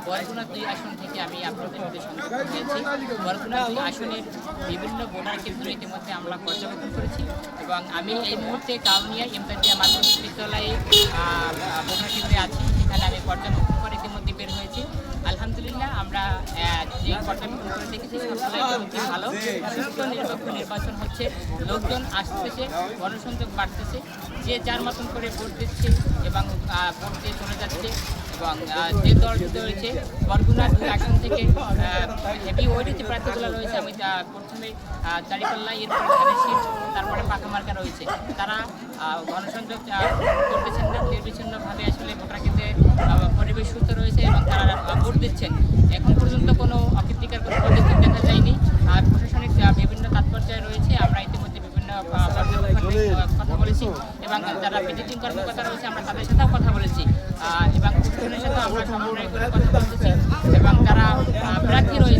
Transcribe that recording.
বরগুনা ২ আসন থেকে আমি আপনাদের মধ্যে সংযুক্ত হয়েছি। বরগুনা ২ আসনের বিভিন্ন ভোটার কেন্দ্র ইতিমধ্যে আমরা পর্যবেক্ষণ করেছি এবং আমি এই মুহূর্তে কাউনিয়া ইমতাজিয়া মাধ্যমিক বিদ্যালয়ে ভোটার কেন্দ্রে আছি। সেখানে আমি পর্যবেক্ষণ করে ইতিমধ্যে বের হয়েছি। আলহামদুলিল্লাহ আমরা যে পর্যবেক্ষণ করে দেখেছি সবগুলো ইতিমধ্যে ভালো, সুষ্ঠু নিরপেক্ষ নির্বাচন হচ্ছে, লোকজন আসতেছে, গণসংযোগ বাড়তেছে, যে যার মতন করে ভোট দিচ্ছে এবং ভোট দিয়ে চলে যাচ্ছে। এবং যে দল রয়েছে বরগুনা ২ আসন থেকে হেভি ওয়েটের যে প্রার্থীগুলো রয়েছে, আমি প্রথমে দাঁড়িপাল্লা, এরপরে ধানের, তারপরে পাকামার্কা রয়েছে, তারা গণসংযোগ করতেছেন না, নির্বিচ্ছিন্নভাবে আসলে ভোটার কেন্দ্রে পরিবেশ সুস্থ রয়েছে এবং তারা ভোট দিচ্ছেন। এখন পর্যন্ত কোনো অকৃতিকার কোনো পদক্ষেপ দেখা যায়নি। আর প্রশাসনিক বিভিন্ন তাৎপর্যায় রয়েছে। আমরা ইতিমধ্যে বিভিন্ন কথা বলেছি এবং যারা ভিজিটিং কর্মকর্তা রয়েছে আমরা তাদের সাথেও কথা বলেছি এবং প্রশাসনের সাথেও আমরা সমন্বয় করে কথা বলতেছি এবং যারা প্রার্থী রয়েছে